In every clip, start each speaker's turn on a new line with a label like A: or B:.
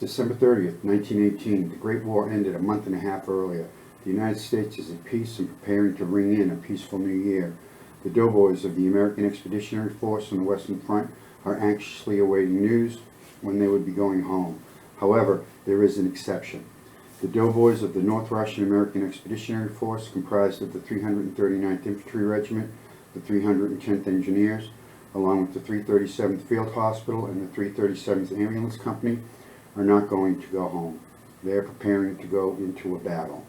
A: December 30th, 1918, the Great War ended a month and a half earlier. The United States is at peace and preparing to ring in a peaceful new year. The doughboys of the American Expeditionary Force on the Western Front are anxiously awaiting news when they would be going home. However, there is an exception. The doughboys of the North Russian American Expeditionary Force, comprised of the 339th Infantry Regiment, the 310th Engineers, along with the 337th Field Hospital and the 337th Ambulance Company, are not going to go home. They are preparing to go into a battle.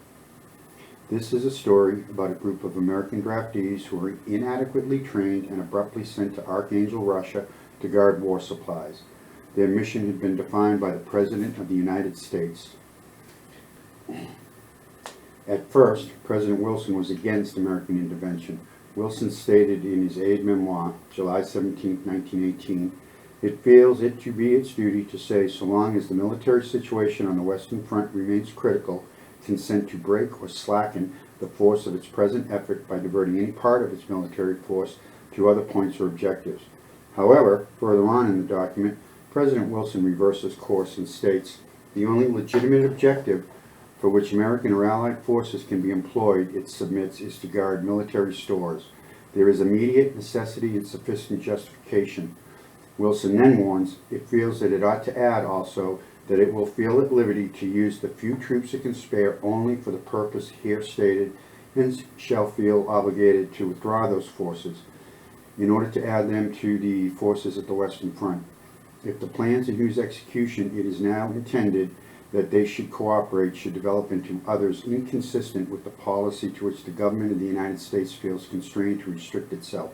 A: This is a story about a group of American draftees who were inadequately trained and abruptly sent to Archangel, Russia to guard war supplies. Their mission had been defined by the President of the United States. At first, President Wilson was against American intervention. Wilson stated in his aide memoir, July 17, 1918, "It feels it to be its duty to say, so long as the military situation on the Western Front remains critical, consent to break or slacken the force of its present effort by diverting any part of its military force to other points or objectives." However, further on in the document, President Wilson reverses course and states, "The only legitimate objective for which American or Allied forces can be employed," it submits, "is to guard military stores. There is immediate necessity and sufficient justification." Wilson then warns, it feels that it ought to add also that it will feel at liberty to use the few troops it can spare only for the purpose here stated, and shall feel obligated to withdraw those forces in order to add them to the forces at the Western Front. If the plans in whose execution it is now intended that they should cooperate should develop into others inconsistent with the policy to which the government of the United States feels constrained to restrict itself,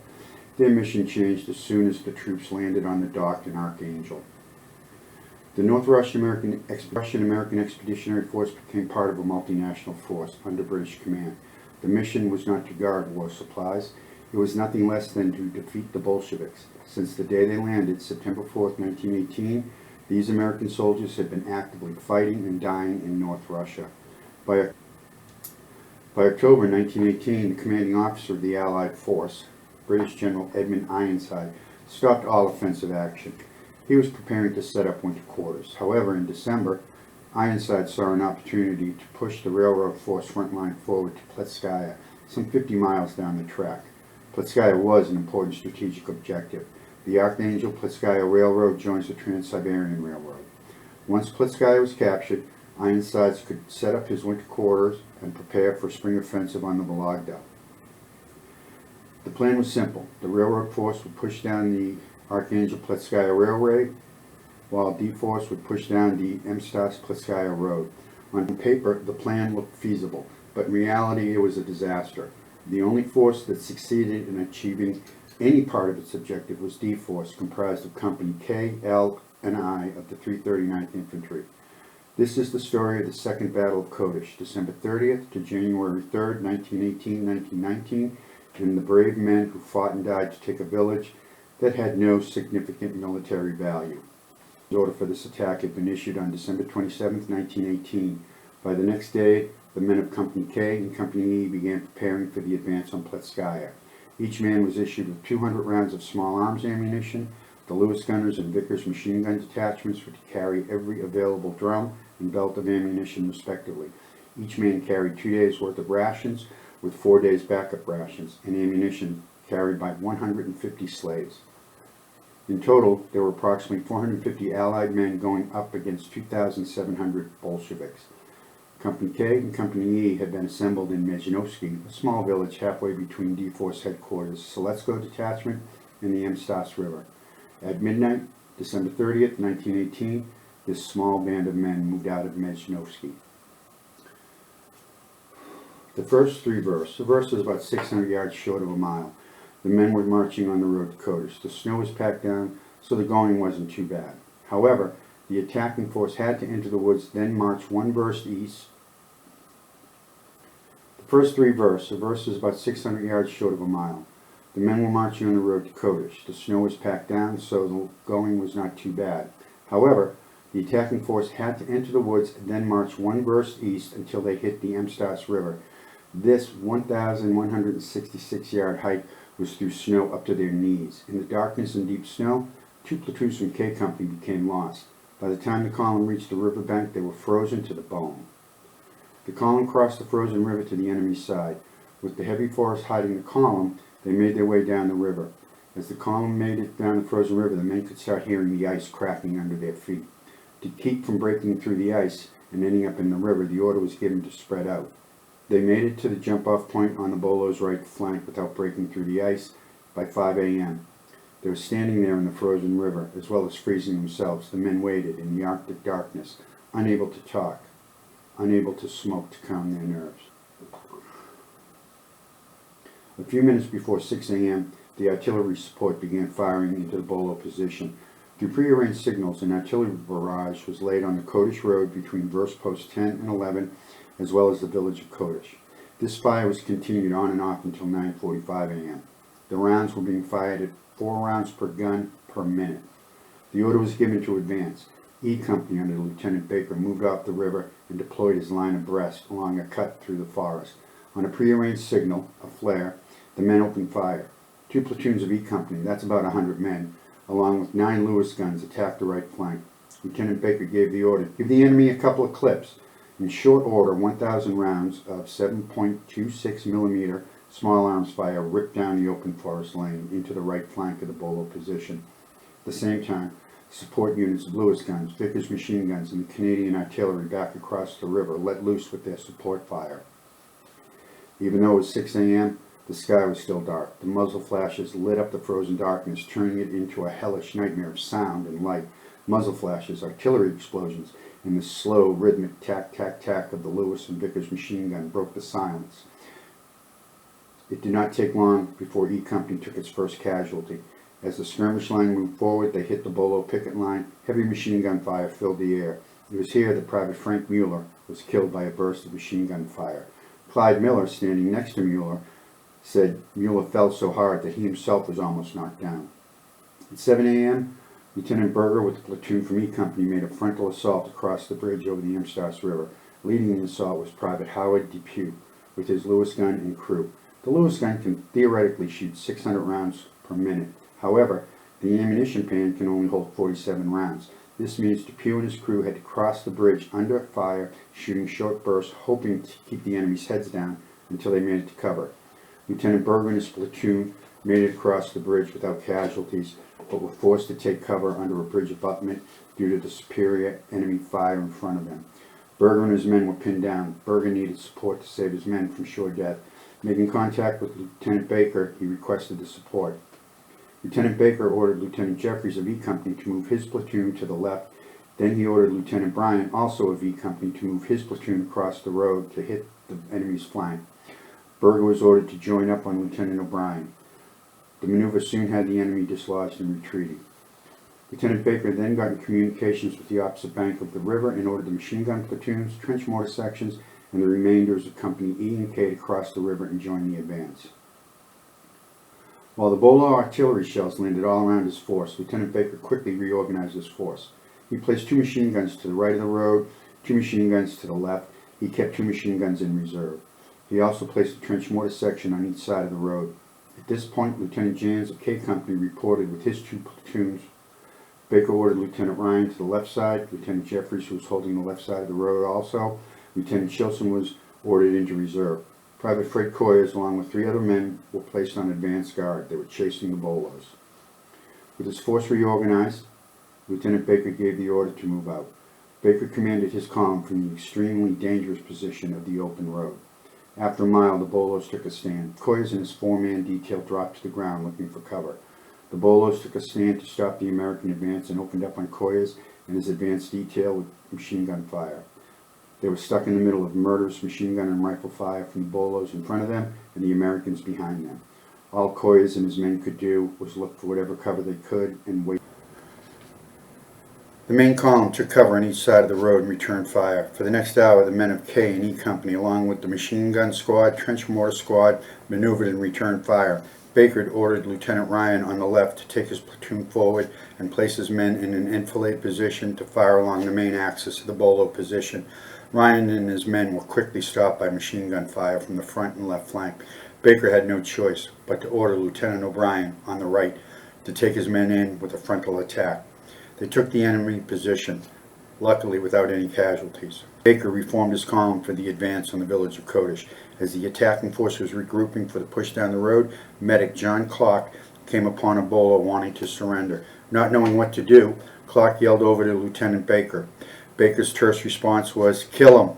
A: their mission changed as soon as the troops landed on the dock in Archangel. The North Russian American Expeditionary Force became part of a multinational force under British command. The mission was not to guard war supplies. It was nothing less than to defeat the Bolsheviks. Since the day they landed, September 4th, 1918, these American soldiers had been actively fighting and dying in North Russia. By October 1918, the commanding officer of the Allied force, British General Edmund Ironside, stopped all offensive action. He was preparing to set up winter quarters. However, in December, Ironside saw an opportunity to push the railroad force front line forward to Pletskaya, some 50 miles down the track. Pletskaya was an important strategic objective. The Archangel-Pletskaya Railroad joins the Trans-Siberian Railroad. Once Pletskaya was captured, Ironside could set up his winter quarters and prepare for a spring offensive on the Vologda. The plan was simple. The railroad force would push down the Archangel-Pletskaya Railway, while D Force would push down the Mstas-Pletskaya Road. On paper, the plan looked feasible, but in reality it was a disaster. The only force that succeeded in achieving any part of its objective was D Force, comprised of Company K, L, and I of the 339th Infantry. This is the story of the Second Battle of Kodish, December 30th to January 3rd, 1918-1919, and the brave men who fought and died to take a village that had no significant military value. The order for this attack had been issued on December 27th, 1918. By the next day, the men of Company K and Company E began preparing for the advance on Pletskaya. Each man was issued with 200 rounds of small arms ammunition. The Lewis gunners and Vickers machine gun detachments were to carry every available drum and belt of ammunition respectively. Each man carried 2 days' worth of rations, with 4 days' backup rations, and ammunition carried by 150 slaves. In total, there were approximately 450 Allied men going up against 2,700 Bolsheviks. Company K and Company E had been assembled in Mezhinovsky, a small village halfway between D Force headquarters, Soletsko Detachment, and the Mstas River. At midnight, December 30th, 1918, this small band of men moved out of Mezhinovsky. The first three verses. The verse was about 600 yards short of a mile. The men were marching on the road to Kodish. The snow was packed down, so the going wasn't too bad. However, the attacking force had to enter the woods, then march one verst east. The first three verses. The verse was about 600 yards short of a mile. The men were marching on the road to Kodish. The snow was packed down, so the going was not too bad. However, the attacking force had to enter the woods and then march one verst east until they hit the Mstas River. This 1,166-yard hike was through snow up to their knees. In the darkness and deep snow, 2 platoons from K Company became lost. By the time the column reached the riverbank, they were frozen to the bone. The column crossed the frozen river to the enemy's side. With the heavy forest hiding the column, they made their way down the river. As the column made it down the frozen river, the men could start hearing the ice cracking under their feet. To keep from breaking through the ice and ending up in the river, the order was given to spread out. They made it to the jump-off point on the Bolo's right flank without breaking through the ice by 5 a.m. They were standing there in the frozen river, as well as freezing themselves. The men waited in the Arctic darkness, unable to talk, unable to smoke to calm their nerves. A few minutes before 6 a.m., the artillery support began firing into the Bolo position. Through prearranged signals, an artillery barrage was laid on the Kodish road between verse posts 10 and 11, as well as the village of Kodish. This fire was continued on and off until 9:45 a.m. The rounds were being fired at 4 rounds per gun per minute. The order was given to advance. E Company under Lieutenant Baker moved off the river and deployed his line abreast along a cut through the forest. On a prearranged signal, a flare, the men opened fire. 2 platoons of E Company, that's about 100 men, along with 9 Lewis guns, attacked the right flank. Lieutenant Baker gave the order, give the enemy a couple of clips. In short order, 1,000 rounds of 7.26 millimeter small arms fire ripped down the open forest lane into the right flank of the Bolo position. At the same time, support units of Lewis guns, Vickers machine guns, and the Canadian artillery back across the river let loose with their support fire. Even though it was 6 a.m., the sky was still dark. The muzzle flashes lit up the frozen darkness, turning it into a hellish nightmare of sound and light. Muzzle flashes, artillery explosions, and the slow, rhythmic tack-tack-tack of the Lewis and Vickers machine gun broke the silence. It did not take long before E Company took its first casualty. As the skirmish line moved forward, they hit the Bolo picket line. Heavy machine gun fire filled the air. It was here that Private Frank Mueller was killed by a burst of machine gun fire. Clyde Miller, standing next to Mueller, said Mueller fell so hard that he himself was almost knocked down. At 7 a.m., Lieutenant Berger with the platoon from E Company made a frontal assault across the bridge over the Amstas River. Leading the assault was Private Howard Depew with his Lewis gun and crew. The Lewis gun can theoretically shoot 600 rounds per minute. However, the ammunition pan can only hold 47 rounds. This means Depew and his crew had to cross the bridge under fire, shooting short bursts, hoping to keep the enemy's heads down until they made it to cover. Lieutenant Berger and his platoon made it across the bridge without casualties, but were forced to take cover under a bridge abutment due to the superior enemy fire in front of them. Berger and his men were pinned down. Berger needed support to save his men from sure death. Making contact with Lieutenant Baker, he requested the support. Lieutenant Baker ordered Lieutenant Jeffries of E Company to move his platoon to the left. Then he ordered Lieutenant Bryan, also of E Company, to move his platoon across the road to hit the enemy's flank. Berger was ordered to join up on Lieutenant O'Brien. The maneuver soon had the enemy dislodged and retreating. Lieutenant Baker then got in communications with the opposite bank of the river and ordered the machine gun platoons, trench mortar sections, and the remainders of Company E and K to cross the river and join the advance. While the Bolo artillery shells landed all around his force, Lieutenant Baker quickly reorganized his force. He placed 2 machine guns to the right of the road, 2 machine guns to the left. He kept 2 machine guns in reserve. He also placed a trench mortar section on each side of the road. At this point, Lieutenant Jans of K Company reported with his 2 platoons. Baker ordered Lieutenant Ryan to the left side, Lieutenant Jeffries, who was holding the left side of the road also. Lieutenant Shilson was ordered into reserve. Private Fred Coyers, along with 3 other men, were placed on advance guard. They were chasing the Bolos. With his force reorganized, Lieutenant Baker gave the order to move out. Baker commanded his column from the extremely dangerous position of the open road. After a mile, the Bolos took a stand. Coyers and his 4-man detail dropped to the ground looking for cover. The Bolos took a stand to stop the American advance and opened up on Coyers and his advance detail with machine gun fire. They were stuck in the middle of murderous machine gun and rifle fire from the Bolos in front of them and the Americans behind them. All Coyers and his men could do was look for whatever cover they could and wait. The main column took cover on each side of the road and returned fire. For the next hour, the men of K and E Company, along with the machine gun squad, trench mortar squad, maneuvered and returned fire. Baker had ordered Lieutenant Ryan on the left to take his platoon forward and place his men in an enfilade position to fire along the main axis of the Bolo position. Ryan and his men were quickly stopped by machine gun fire from the front and left flank. Baker had no choice but to order Lieutenant O'Brien on the right to take his men in with a frontal attack. They took the enemy position, luckily without any casualties. Baker reformed his column for the advance on the village of Kodish. As the attacking force was regrouping for the push down the road, medic John Clark came upon a bolo wanting to surrender. Not knowing what to do, Clark yelled over to Lieutenant Baker. Baker's terse response was, "Kill him."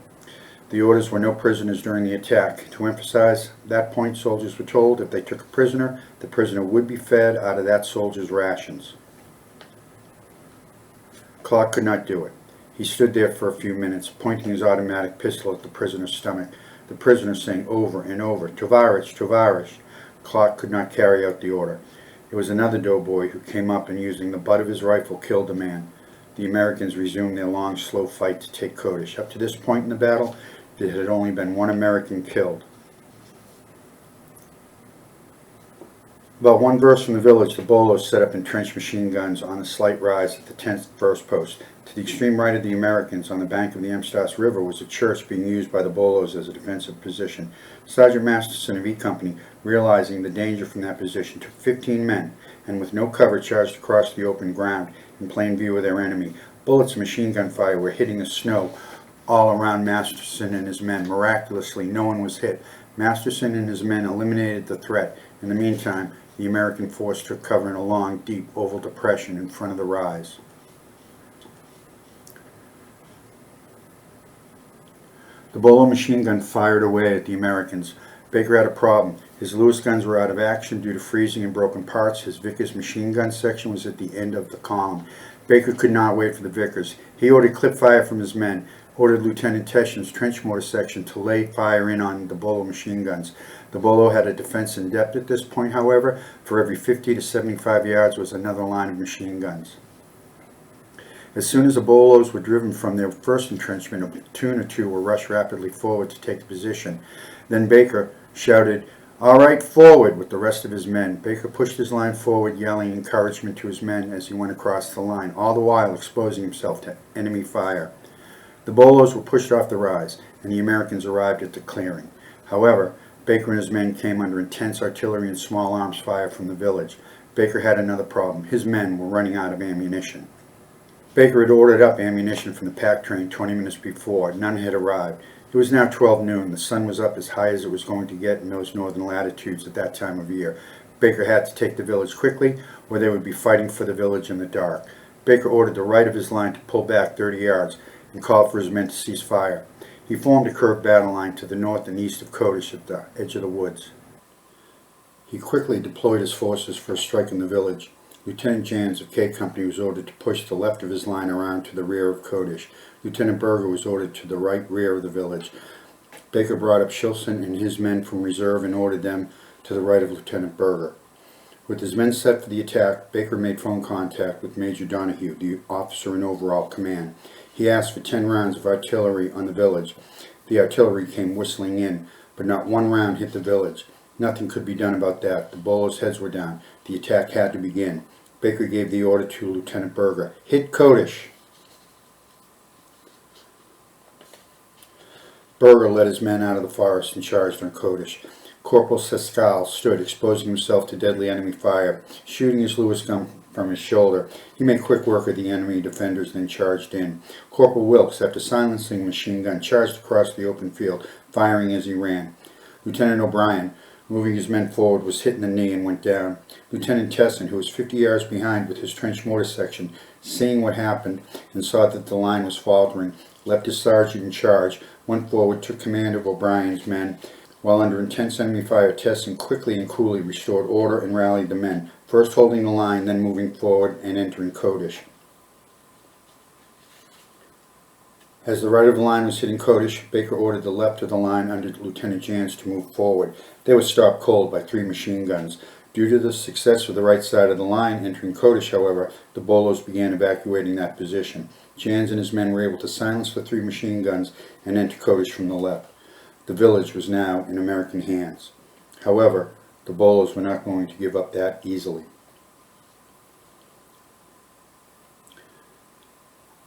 A: The orders were no prisoners during the attack. To emphasize that point, soldiers were told if they took a prisoner, the prisoner would be fed out of that soldier's rations. Clark could not do it. He stood there for a few minutes, pointing his automatic pistol at the prisoner's stomach. The prisoner saying over and over, "Tovarish, Tovarish." Clark could not carry out the order. It was another doughboy who came up and using the butt of his rifle killed the man. The Americans resumed their long, slow fight to take Kodish. Up to this point in the battle, there had only been one American killed. About one verst from the village, the Bolos set up entrenched machine guns on a slight rise at the 10th verst post. To the extreme right of the Americans, on the bank of the Emstas River, was a church being used by the Bolos as a defensive position. Sergeant Masterson of E Company, realizing the danger from that position, took 15 men, and with no cover charged across the open ground in plain view of their enemy. Bullets and machine gun fire were hitting the snow all around Masterson and his men. Miraculously, no one was hit. Masterson and his men eliminated the threat. In the meantime, the American force took cover in a long, deep oval depression in front of the rise. The Bolo machine gun fired away at the Americans. Baker had a problem. His Lewis guns were out of action due to freezing and broken parts. His Vickers machine gun section was at the end of the column. Baker could not wait for the Vickers. He ordered clip fire from his men, ordered Lieutenant Teshin's trench mortar section to lay fire in on the Bolo machine guns. The Bolo had a defense in depth at this point, however. For every 50 to 75 yards was another line of machine guns. As soon as the Bolos were driven from their first entrenchment, a platoon or two were rushed rapidly forward to take the position. Then Baker shouted, "All right, forward," with the rest of his men. Baker pushed his line forward, yelling encouragement to his men as he went across the line, all the while exposing himself to enemy fire. The Bolos were pushed off the rise, and the Americans arrived at the clearing. However, Baker and his men came under intense artillery and small arms fire from the village. Baker had another problem. His men were running out of ammunition. Baker had ordered up ammunition from the pack train 20 minutes before. None had arrived. It was now 12 noon. The sun was up as high as it was going to get in those northern latitudes at that time of year. Baker had to take the village quickly, or they would be fighting for the village in the dark. Baker ordered the right of his line to pull back 30 yards and called for his men to cease fire. He formed a curved battle line to the north and east of Kodish at the edge of the woods. He quickly deployed his forces for a strike in the village. Lieutenant Jans of K Company was ordered to push the left of his line around to the rear of Kodish. Lieutenant Berger was ordered to the right rear of the village. Baker brought up Shilson and his men from reserve and ordered them to the right of Lieutenant Berger. With his men set for the attack, Baker made phone contact with Major Donahue, the officer in overall command. He asked for 10 rounds of artillery on the village. The artillery came whistling in, but not one round hit the village. Nothing could be done about that. The Bolos' heads were down. The attack had to begin. Baker gave the order to Lieutenant Berger, "Hit Kodish." Berger led his men out of the forest and charged on Kodish. Corporal Seskal stood, exposing himself to deadly enemy fire, shooting his Lewis gun from his shoulder. He made quick work of the enemy defenders, then charged in. Corporal Wilkes, after silencing a machine gun, charged across the open field, firing as he ran. Lieutenant O'Brien, moving his men forward, was hit in the knee and went down. Lieutenant Tesson, who was 50 yards behind with his trench mortar section, seeing what happened and saw that the line was faltering, left his sergeant in charge, went forward, took command of O'Brien's men. While under intense enemy fire, Tesson quickly and coolly restored order and rallied the men, first holding the line, then moving forward and entering Kodish. As the right of the line was hitting Kodish, Baker ordered the left of the line under Lieutenant Jans to move forward. They were stopped cold by 3 machine guns. Due to the success of the right side of the line entering Kodish, however, the Bolos began evacuating that position. Jans and his men were able to silence the 3 machine guns and enter Kodish from the left. The village was now in American hands. However, the Bolos were not going to give up that easily.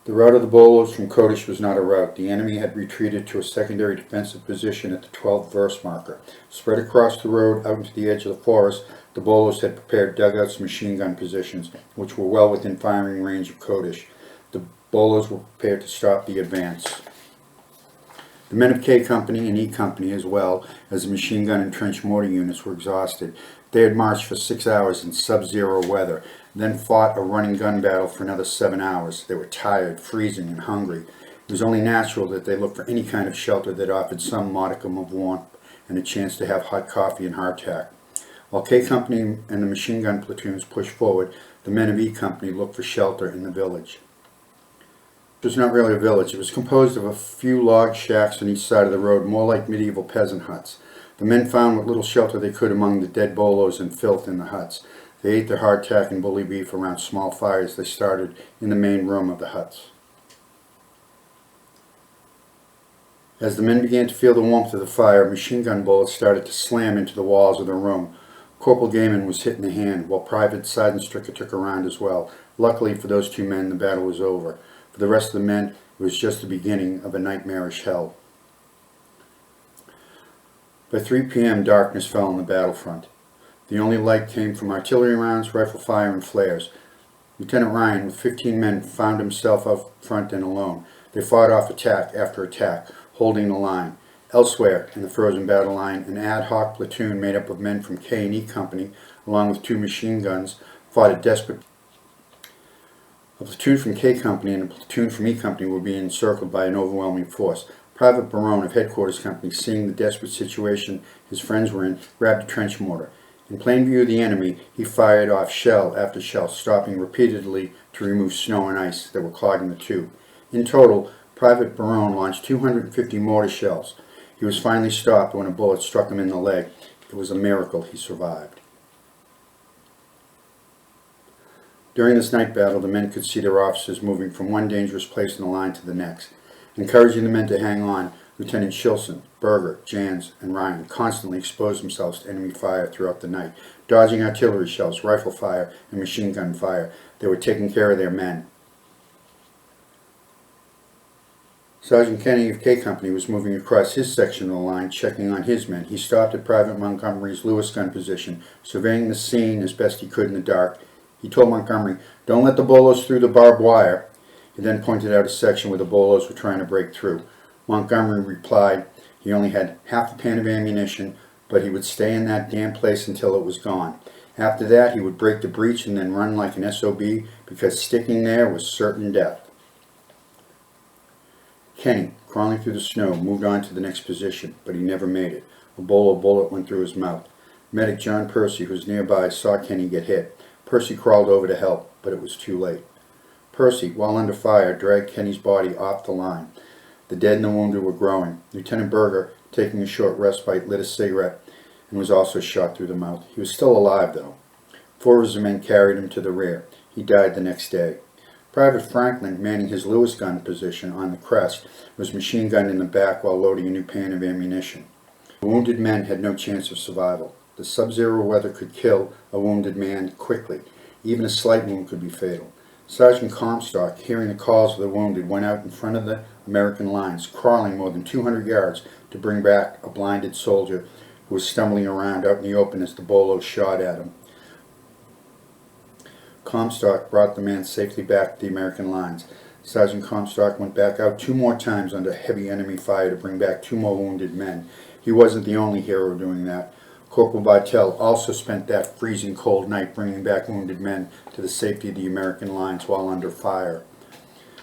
A: The route of the Bolos from Kodish was not a route. The enemy had retreated to a secondary defensive position at the 12th verst marker. Spread across the road out into the edge of the forest, The Bolos had prepared dugouts and machine gun positions, which were well within firing range of Kodish. The Bolos were prepared to stop the advance. The men of K Company and E Company, as well as the machine gun and trench mortar units, were exhausted. They had marched for 6 hours in sub-zero weather, then fought a running gun battle for another 7 hours. They were tired, freezing, and hungry. It was only natural that they looked for any kind of shelter that offered some modicum of warmth and a chance to have hot coffee and hardtack. While K Company and the machine gun platoons pushed forward, the men of E Company looked for shelter in the village. It was not really a village. It was composed of a few log shacks on each side of the road, more like medieval peasant huts. The men found what little shelter they could among the dead bolos and filth in the huts. They ate their hardtack and bully beef around small fires they started in the main room of the huts. As the men began to feel the warmth of the fire, machine gun bullets started to slam into the walls of the room. Corporal Gaiman was hit in the hand, while Private Sergeant Stricker took a round as well. Luckily for those two men, the battle was over. For the rest of the men, it was just the beginning of a nightmarish hell. By 3 p.m., darkness fell on the battlefront. The only light came from artillery rounds, rifle fire, and flares. Lieutenant Ryan, with 15 men, found himself out front and alone. They fought off attack after attack, holding the line. Elsewhere in the frozen battle line, an ad hoc platoon made up of men from K and E Company, along with 2 machine guns, fought a desperate. A platoon from K Company and a platoon from E Company were being encircled by an overwhelming force. Private Barone of Headquarters Company, seeing the desperate situation his friends were in, grabbed a trench mortar. In plain view of the enemy, he fired off shell after shell, stopping repeatedly to remove snow and ice that were clogging the tube. In total, Private Barone launched 250 mortar shells. He was finally stopped when a bullet struck him in the leg. It was a miracle he survived. During this night battle, the men could see their officers moving from one dangerous place in the line to the next. Encouraging the men to hang on, Lieutenant Shilson, Berger, Jans, and Ryan constantly exposed themselves to enemy fire throughout the night, dodging artillery shells, rifle fire, and machine gun fire. They were taking care of their men. Sergeant Kenny of K Company was moving across his section of the line, checking on his men. He stopped at Private Montgomery's Lewis gun position, surveying the scene as best he could in the dark. He told Montgomery, "Don't let the bolos through the barbed wire." He then pointed out a section where the bolos were trying to break through. Montgomery replied he only had half a pan of ammunition, but he would stay in that damn place until it was gone. After that, he would break the breach and then run like an SOB, because sticking there was certain death. Kenny, crawling through the snow, moved on to the next position, but he never made it. A bolo bullet went through his mouth. Medic John Percy, who was nearby, saw Kenny get hit. Percy crawled over to help, but it was too late. Percy, while under fire, dragged Kenny's body off the line. The dead and the wounded were growing. Lieutenant Berger, taking a short respite, lit a cigarette and was also shot through the mouth. He was still alive, though. 4 of his men carried him to the rear. He died the next day. Private Franklin, manning his Lewis gun position on the crest, was machine gunned in the back while loading a new pan of ammunition. The wounded men had no chance of survival. The sub-zero weather could kill a wounded man quickly. Even a slight wound could be fatal. Sergeant Comstock, hearing the calls of the wounded, went out in front of the American lines, crawling more than 200 yards to bring back a blinded soldier who was stumbling around out in the open as the bolos shot at him. Comstock brought the man safely back to the American lines. Sergeant Comstock went back out 2 more times under heavy enemy fire to bring back 2 more wounded men. He wasn't the only hero doing that. Corporal Bartell also spent that freezing cold night bringing back wounded men to the safety of the American lines while under fire.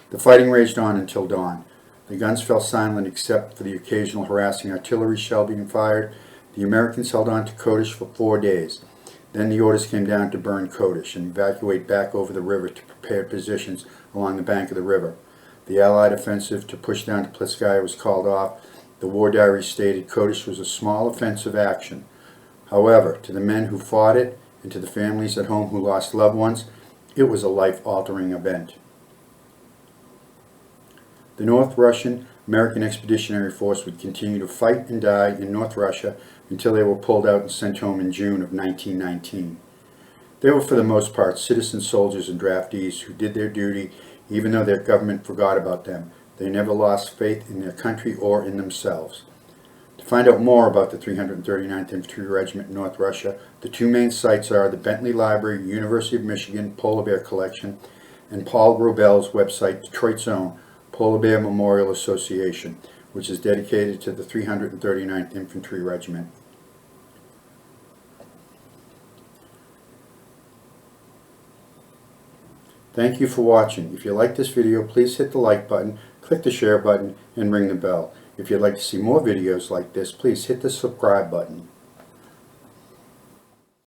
A: The fighting raged on until dawn. The guns fell silent except for the occasional harassing artillery shell being fired. The Americans held on to Kodish for 4 days. Then the orders came down to burn Kodish and evacuate back over the river to prepared positions along the bank of the river. The Allied offensive to push down to Plitskaya was called off. The war diary stated Kodish was a small offensive action. However, to the men who fought it and to the families at home who lost loved ones, it was a life-altering event. The North Russian American Expeditionary Force would continue to fight and die in North Russia until they were pulled out and sent home in June of 1919. They were for the most part citizen soldiers and draftees who did their duty even though their government forgot about them. They never lost faith in their country or in themselves. To find out more about the 339th Infantry Regiment in North Russia, the two main sites are the Bentley Library, University of Michigan Polar Bear Collection, and Paul Grobel's website, Detroit's own Polar Bear Memorial Association, which is dedicated to the 339th Infantry Regiment. Thank you for watching. If you like this video, please hit the like button, click the share button, and ring the bell. If you'd like to see more videos like this, please hit the subscribe button.